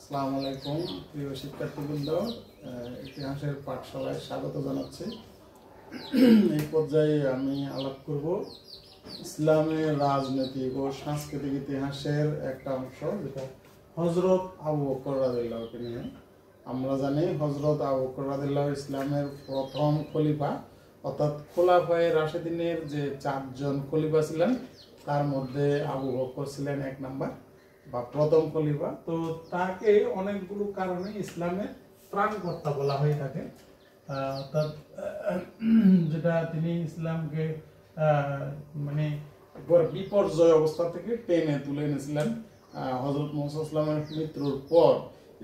আসসালামু আলাইকুম প্রিয় শিক্ষার্থীবৃন্দ, ইতিহাসের পাঠশালায় স্বাগত জানাচ্ছি। এই পর্যায়ে আমি আলাপ করব ইসলামের রাজনৈতিক ও সাংস্কৃতিক ইতিহাসের একটা অংশ, যেটা হযরত আবু বকর রাদিয়াল্লাহুকে নিয়ে। আমরা জানি হযরত আবু বকর রাদিয়াল্লাহু ইসলামের প্রথম খলিফা, অর্থাৎ খোলাফায়ে রাশিদিনের যে 4 জন খলিফা ছিলেন তার মধ্যে আবু বকর ছিলেন 1 নাম্বার বা প্রথম খলিফা। তো তাকে অনেকগুলো কারণে ইসলামের ত্রাণকর্তা বলা হয়ে থাকে। অর্থাৎ যেটা তিনি ইসলামকে মানে বিপর্যয় অবস্থা থেকে টেনে তুলে এনেছিলেন। হযরত মুহাম্মদ সাল্লাল্লাহু আলাইহি ওয়াসাল্লামের মৃত্যুর পর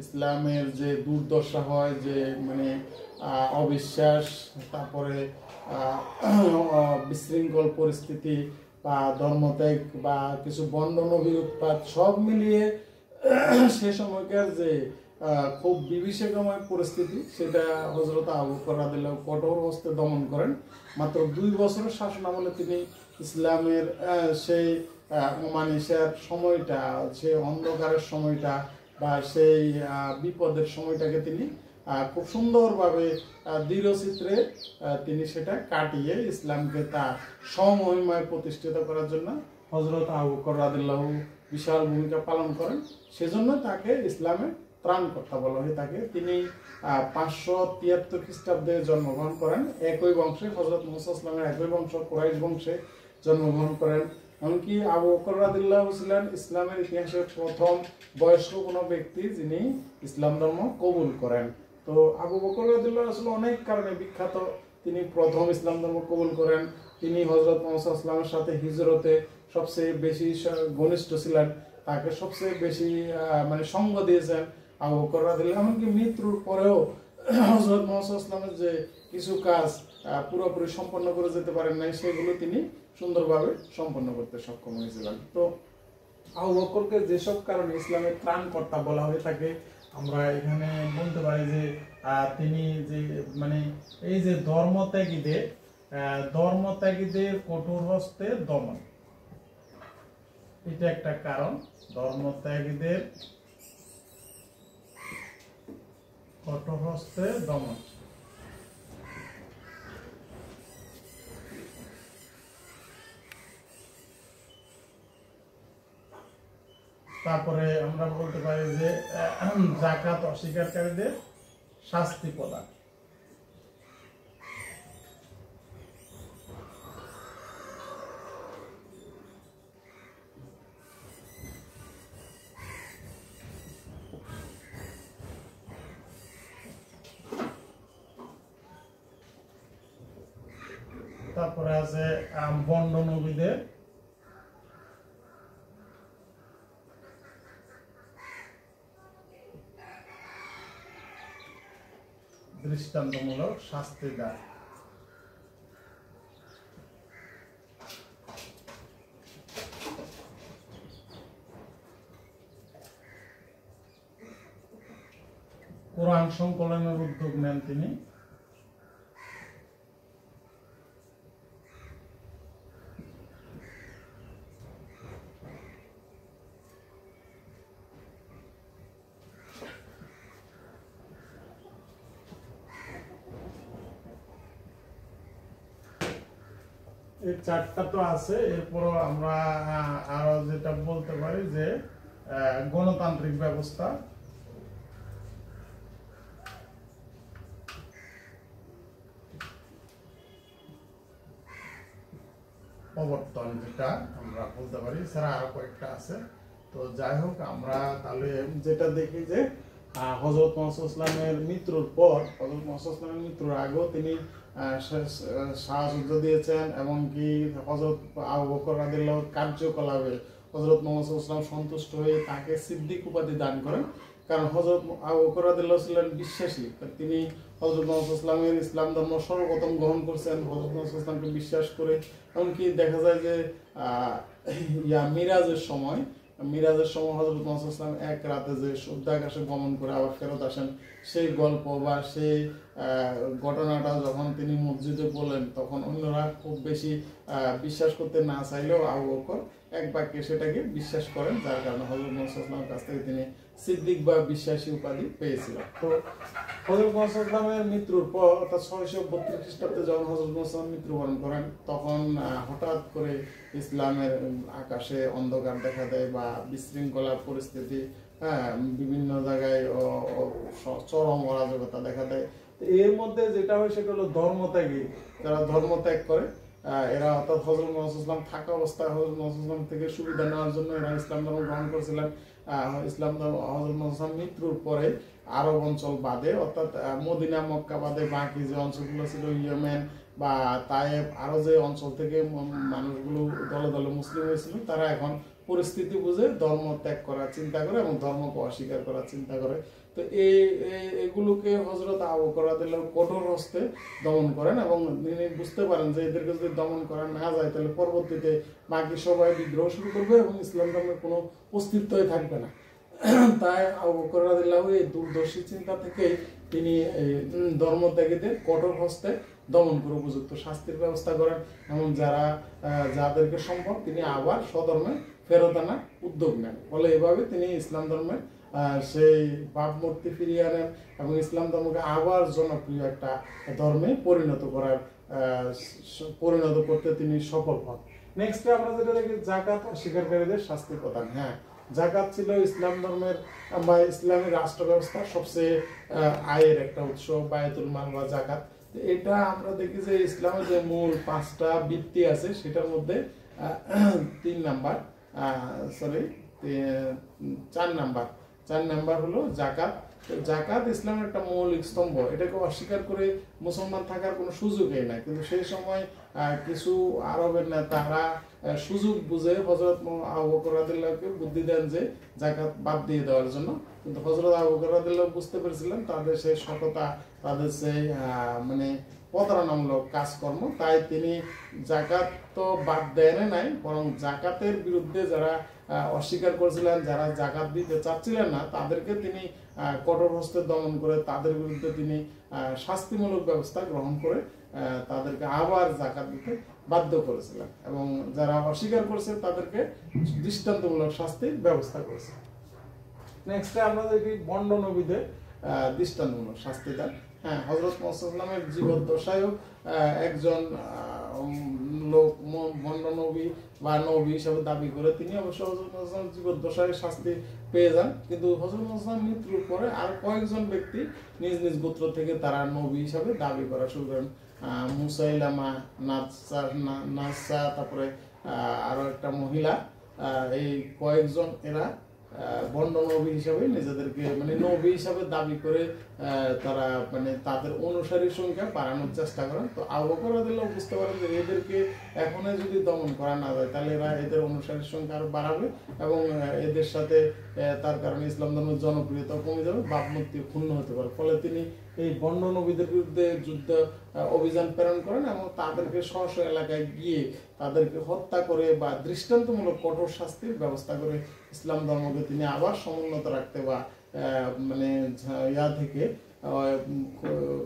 ইসলামের যে দুর্দশা হয়, যে মানে অবিশ্বাস, তারপরে বিশৃঙ্খল পরিস্থিতি বা ধর্মত্যাগ বা কিছু বন্ড নবীর উৎপাত, সব মিলিয়ে সে সময়কার যে খুব বিভীষিকাময় পরিস্থিতি, সেটা হযরত আবু বকর রাদিয়াল্লাহু কঠোর হস্তে দমন করেন। মাত্র 2 বছরের শাসন আমলে তিনি ইসলামের সেই অমানিসার সময়টা, সেই অন্ধকারের সময়টা বা সেই বিপদের সময়টাকে তিনি খুব সুন্দরভাবে দৃঢ়চিত্রে তিনি সেটা কাটিয়ে ইসলামকে তার সমহিমায় প্রতিষ্ঠিত করার জন্য হযরত আবু বকর রাদিয়াল্লাহু বিশাল ভূমিকা পালন করেন। সেজন্য তাকে ইসলামের ত্রাণকর্তা বলা হয়ে থাকে। তিনি 573 খ্রিস্টাব্দে জন্মগ্রহণ করেন। একই বংশে হযরত মুহাম্মদ সাল্লাল্লাহু আলাইহি ওয়াসাল্লামের একই বংশ, কুরাইশ বংশে জন্মগ্রহণ করেন। এমনকি আবু বকর রাদিয়াল্লাহু ছিলেন ইসলামের ইতিহাসের প্রথম বয়স্ক কোনো ব্যক্তি যিনি ইসলাম ধর্ম কবুল করেন। তো আবু বকর রাদিয়াল্লাহু আসলে অনেক কারণে বিখ্যাত। তিনি প্রথম ইসলাম ধর্ম কবুল করেন। তিনি হযরত মুহাম্মদ সাল্লাল্লাহু আলাইহি ওয়াসাল্লামের সাথে হিজরতে সবচেয়ে বেশি ঘনিষ্ঠ ছিলেন। তাকে সবচেয়ে বেশি মানে সঙ্গ দিয়েছেন আবু বকর রাদিয়াল্লাহু। এমনকি মৃত্যুর পরেও হযরত মুহাম্মদ সাল্লাল্লাহু আলাইহি ওয়াসাল্লামের যে কিছু কাজ পুরোপুরি সম্পন্ন করে যেতে পারেন নাই, সেগুলো তিনি সুন্দরভাবে সম্পন্ন করতে সক্ষম হয়েছিলেন। তো আবু বকরকে যেসব কারণে ইসলামের ত্রাণকর্তা বলা হয়ে থাকে, আমরা এখানে বলতে পারি যে তিনি যে মানে এই যে ধর্মত্যাগীদের কঠোর হস্তে দমন, এটা একটা কারণ। ধর্মত্যাগীদের কঠোর হস্তে দমন। তারপরে আমরা বলতে পারি যে যাকাত অস্বীকারীদের শাস্তি প্রদান। তারপরে আছে বন্ড নবীদের দৃষ্টান্তমূলক শাস্তি দেয়। কোরআন সংকলনের উদ্যোগ নেন তিনি। এই 4টা তো আছে। এরপরও আমরা আরো যেটা বলতে পারি যে গণতান্ত্রিক ব্যবস্থা, প্রবর্তন, যেটা আমরা বলতে পারি। এছাড়া আরো কয়েকটা আছে। তো যাই হোক, আমরা তাহলে যেটা দেখি যে হযরত মুহাম্মদ সাল্লাল্লাহু আলাইহি ওয়াসাল্লামের মৃত্যুর পর, হযরত মুহাম্মদ সাল্লাল্লাহু আলাইহি ওয়াসাল্লামের মৃত্যুর আগেও তিনি সাহায্য দিয়েছেন, এমনকি হযরত আবু বকর রাদিয়াল্লাহু কার্যকলাপে হযরত মুহাম্মদ সাল্লাল্লাহু আলাইহি ওয়াসাল্লাম সন্তুষ্ট হয়ে তাকে সিদ্দিক উপাধি দান করেন। কারণ হযরত আবু বকর রাদিয়াল্লাহু ছিলেন বিশ্বাসী। তিনি হযরত মুহাম্মদ সাল্লাল্লাহু আলাইহি ওয়াসাল্লামের ইসলাম ধর্ম সর্বপ্রথম গ্রহণ করছেন, হযরত মুহাম্মদ সাল্লাল্লাহু আলাইহি ওয়াসাল্লামকে বিশ্বাস করে। এমনকি দেখা যায় যে মিরাজের সময় হযরত মুহাম্মদ সাল্লাল্লাহু আলাইহি ওয়াসাল্লাম এক রাতে যে শুদ্ধ আকাশে গমন করে আবার ফেরত আসেন, সেই গল্প বা সেই ঘটনাটা যখন তিনি মসজিদে বলেন, তখন অন্যরা খুব বেশি বিশ্বাস করতে না চাইলেও আবু বকর এক বাক্যে সেটাকে বিশ্বাস করেন, যার কারণে হযরত মুহাম্মদ সাল্লাল্লাহু আলাইহি ওয়াসাল্লামের কাছ থেকে তিনি সিদ্দিক বা বিশ্বাসী উপাধি পেয়েছিল। তো হযরত মুহাম্মদ সাল্লামের মৃত্যুর পর অর্থাৎ 632 খ্রিস্টাব্দে যখন হযরত মুহাম্মদ মৃত্যুবরণ করেন, তখন হঠাৎ করে ইসলামের আকাশে অন্ধকার দেখা দেয় বা বিশৃঙ্খলা পরিস্থিতি, বিভিন্ন জায়গায় চরম অরাজকতা দেখা দেয়। এর মধ্যে যেটা হয় সেটা হলো ধর্মত্যাগী, যারা ধর্মত্যাগ করে এরা, অর্থাৎ হযরত মুহাম্মদ থাকা অবস্থায় হযরত মুহাম্মদ থেকে সুবিধা নেওয়ার জন্য এরা ইসলাম ধর্ম গ্রহণ করেছিলেন। ইসলাম ধর্ম হযরত মুহাম্মদ মৃত্যুর পরে আরব অঞ্চল বাদে, অর্থাৎ মদিনা মক্কা বাদে বাকি যে অঞ্চলগুলো ছিল, ইয়েমেন বা তায়েব, আরো যে অঞ্চল থেকে মানুষগুলো দলে দলে মুসলিম হয়েছিল, তারা এখন পরিস্থিতি বুঝে ধর্ম ত্যাগ করার চিন্তা করে এবং ধর্মকে অস্বীকার করার চিন্তা করে। তো এগুলোকে হযরত আবু বকর রাদিয়াল্লাহু কঠোর হস্তে দমন করেন এবং তিনি বুঝতে পারেন যে এদেরকে যদি দমন করা না যায় তাহলে পরবর্তীতে বাকি সবাই বিদ্রোহ শুরু করবে এবং ইসলাম ধর্মের কোনো অস্তিত্বই থাকবে না। তাই আবু বকর রাদিয়াল্লাহু এই দূরদর্শী চিন্তা থেকে তিনি ধর্মত্যাগীদের কঠোর হস্তে দমন করে উপযুক্ত শাস্তির ব্যবস্থা করেন এবং যাদেরকে সম্ভব তিনি আবার স্বধর্মে ফেরত আনার উদ্যোগ নেন। ফলে এভাবে তিনি ইসলাম ধর্মের সেই ভাবমূর্তি ফিরিয়ে আনেন এবং ইসলাম ধর্মকে আবার জনপ্রিয় একটা ধর্মে পরিণত করতে তিনি সফল হন। নেক্সট আমরা যেটা দেখি, যাকাত অস্বীকারীদের শাস্তি প্রদান। যাকাত ছিল ইসলাম ধর্মের বা ইসলামী রাষ্ট্র ব্যবস্থার সবচেয়ে আয়ের একটা উৎস, বায়তুল মাল বা যাকাত। এটা আমরা দেখি যে ইসলামের যে মূল 5টা ভিত্তি আছে সেটার মধ্যে 4 নাম্বার হলো যাকাত। যাকাত ইসলামের একটা মৌলিক স্তম্ভ, এটাকে অস্বীকার করে মুসলমান থাকার কোনো সুযোগই নাই। কিন্তু সেই সময় কিছু আরবের নেতারা সুযোগ বুঝে হযরত আবু বকর রাদিয়াল্লাহুকে বুদ্ধি দেন যে যাকাত বাদ দিয়ে দেওয়ার জন্য। কিন্তু হযরত আবু বকর রাদিয়াল্লাহু বুঝতে পেরেছিলেন তাদের সেই সততা, তাদের সেই মানে প্রতারণামূলক কাজকর্ম, তাই তিনি যাকাত তো বাদ দেন নাই, বরং যাকাতের বিরুদ্ধে যারা অস্বীকার করেছিলেন, যারা যাকাত দিতে চাচ্ছিলেন না, তাদেরকে তিনি কঠোর হস্তে দমন করে তাদের বিরুদ্ধে তিনি শাস্তিমূলক ব্যবস্থা গ্রহণ করে তাদেরকে আবার যাকাত দিতে বাধ্য করেছিলেন এবং যারা অস্বীকার করেছে তাদেরকে দৃষ্টান্তমূলক শাস্তির ব্যবস্থা করেছে। নেক্সট আমরা দেখি বন্ড নবীদের দৃষ্টান্তমূলক শাস্তি দেন। হযরত মুহাম্মদের জীবদ্দশায়ও একজন লোক বন্ড নবী বা নবী হিসেবে দাবি করে, তিনি অবশ্য হযরত মুহাম্মদের জীবদ্দশায় শাস্তি পেয়ে যান। কিন্তু হযরত মুহাম্মদের মৃত্যুর পরে আর কয়েকজন ব্যক্তি নিজ নিজ গোত্র থেকে তারা নবী হিসাবে দাবি করা শুরু করেন। মুসাইলামা, নাসা, তারপরে আরো একটা মহিলা, এই কয়েকজন এরা বন্ড নবী হিসাবে নিজেদেরকে মানে নবী হিসাবে দাবি করে তারা মানে তাদের অনুসারীর সংখ্যা বাড়ানোর চেষ্টা করেন। তো আবু বকর রাদিয়াল্লাহু বুঝতে পারেন যে এদেরকে এখনই যদি দমন করা না যায় তাহলে এরা এদের অনুসারীর সংখ্যা আরো বাড়াবে এবং এদের সাথে তার কারণে ইসলাম ধর্মের জনপ্রিয়তা কমে যাবে, ভাবমূর্তি ক্ষুণ্ণ হতে পারে। ফলে তিনি এই বন্ড নবীদের বিরুদ্ধে যুদ্ধ অভিযান প্রেরণ করেন এবং তাদেরকে স্ব এলাকায় গিয়ে তাদেরকে হত্যা করে বা দৃষ্টান্তমূলক কঠোর শাস্তির ব্যবস্থা করে ইসলাম ধর্মকে তিনি আবার সমুন্নত রাখতে বা মানে থেকে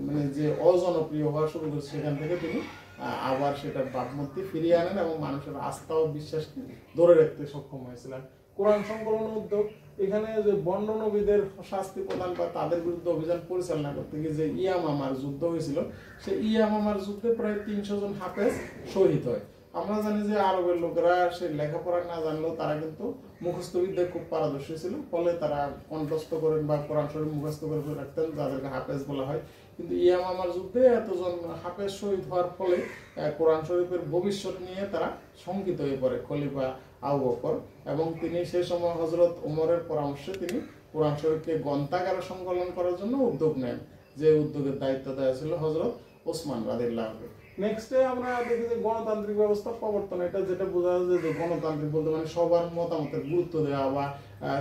মানে যে অজনপ্রিয় হওয়া শুরু করেছে সেখান থেকে তিনি আবার সেটার ভাবমূর্তি ফিরিয়ে আনেন এবং মানুষের আস্থা ও বিশ্বাসকে ধরে রাখতে সক্ষম হয়েছিলেন। কোরআন সংকলন উদ্যোগ, এখানে যে বন্ড নবীদের শাস্তি প্রদান বা তাদের বিরুদ্ধে অভিযান পরিচালনা করতে গিয়ে যে ইয়ামামার যুদ্ধ হয়েছিল, সেই ইয়ামামার যুদ্ধে প্রায় 300 জন হাফেজ শহীদ হয়। আমরা জানি যে আরবের লোকেরা সে লেখাপড়া না জানলেও তারা কিন্তু মুখস্থ বিদ্যায় খুব পারদর্শী ছিল, ফলে তারা কণ্ঠস্থ করেন বা কোরআন শরীফ মুখস্থ করে রাখতেন, যাদেরকে হাফেজ বলা হয়। কিন্তু ইয়ামামার যুদ্ধে এতজন হাফেজ শহীদ হওয়ার ফলে কোরআন শরীফের ভবিষ্যৎ নিয়ে তারা শঙ্কিত হয়ে পড়ে খলিফা আবু বকর, এবং তিনি সেই সময় হযরত ওমরের পরামর্শে তিনি কোরআন শরীফকে গ্রন্থাগারে সংকলন করার জন্য উদ্যোগ নেন, যে উদ্যোগের দায়িত্ব দেওয়া ছিল হযরত ওসমান রাদিয়াল্লাহুকে। নেক্সটে আমরা দেখি যে গণতান্ত্রিক ব্যবস্থা প্রবর্তন। এটা যেটা বোঝা যায় যে গণতান্ত্রিক বলতে মানে সবার মতামতের গুরুত্ব দেওয়া বা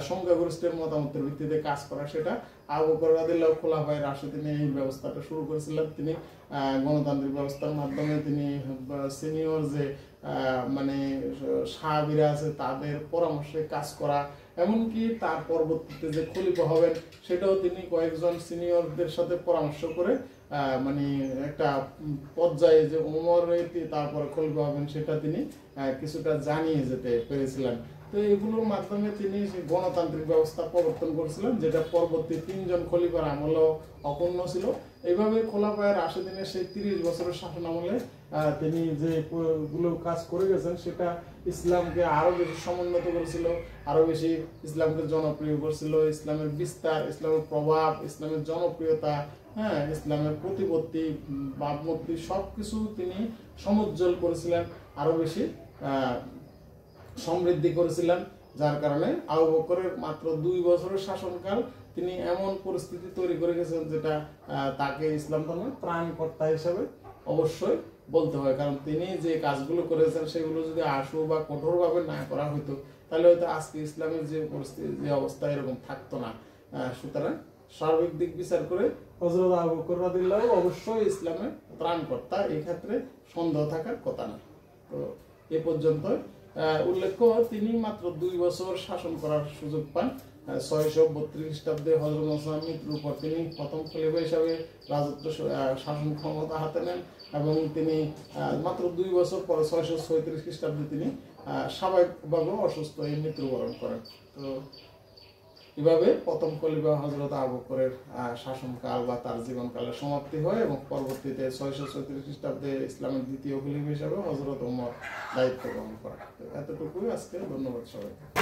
সংখ্যাগরিষ্ঠের মতামতের ভিত্তিতে কাজ করা, সেটা আবু বকর রাদিয়াল্লাহু খোলাফায়ে রাশিদিন এই ব্যবস্থাটা শুরু করেছিলেন। তিনি গণতান্ত্রিক ব্যবস্থার মাধ্যমে তিনি সিনিয়র যে মানে সাহাবীরা আছে তাদের পরামর্শে কাজ করা, এমনকি তার পরবর্তীতে যে খলিফা হবেন সেটাও তিনি কয়েকজন সিনিয়রদের সাথে পরামর্শ করে মানে একটা পর্যায়ে যে ওমর তারপরে খলিফা হবেন সেটা তিনি কিছুটা জানিয়ে যেতে পেরেছিলেন। তো এগুলোর মাধ্যমে তিনি সেই গণতান্ত্রিক ব্যবস্থা প্রবর্তন করেছিলেন, যেটা পরবর্তী 3 জন খলিফার আমলেও অপূর্ণ ছিল। এইভাবে খোলাফায়ে রাশেদিনের সেই 30 বছরের শাসন আমলে তিনি যে গুলো কাজ করে গেছেন সেটা ইসলামকে আরো বেশি সমুন্নত করেছিল, আরো বেশি ইসলামকে জনপ্রিয় করেছিল। ইসলামের বিস্তার, ইসলামের প্রভাব, ইসলামের জনপ্রিয়তা, হ্যাঁ, ইসলামের প্রতিপত্তি, ভাবমূর্তি সবকিছু তিনি সমুজ্জ্বল করেছিলেন, আরো বেশি সমৃদ্ধি করেছিলেন। যার কারণে আবু বকরের মাত্র 2 বছরের শাসনকাল তিনি এমন পরিস্থিতি তৈরি করে গেছেন যেটা তাকে ইসলাম ধর্মের ত্রাণকর্তা হিসেবে অবশ্যই বলতে হয়। কারণ তিনি যে কাজগুলো করেছেন সেগুলো যদি আশু বা কঠোরভাবে না করা হতো তাহলে হয়তো আজকে ইসলামের যে পরিস্থিতি, যে অবস্থা, এরকম থাকতো না। সুতরাং সার্বিক দিক বিচার করে হযরত আবু বকর রাদিয়াল্লাহু অবশ্যই ইসলামের ত্রাণকর্তা, এই ক্ষেত্রে সন্দেহ থাকার কথা না। তো এ পর্যন্ত উল্লেখ্য, তিনি মাত্র 2 বছর শাসন করার সুযোগ পান। 632 খ্রিস্টাব্দে হযরত ওসমান মৃত্যুর পর তিনি প্রথম খলিফা হিসাবে রাজত্ব শাসন ক্ষমতা হাতে নেন এবং তিনি মাত্র 2 বছর পরে 636 খ্রিস্টাব্দে তিনি স্বাভাবিকভাবে অসুস্থ হয়ে মৃত্যুবরণ করেন। তো এভাবে প্রথম খলিফা হযরত আবু বকরের শাসনকাল বা তার জীবনকালের সমাপ্তি হয় এবং পরবর্তীতে 634 খ্রিস্টাব্দে ইসলামের দ্বিতীয় খলিফা হিসাবে হযরত ওমর দায়িত্ব গ্রহণ করেন। এতটুকুই আজকে, ধন্যবাদ সবাইকে।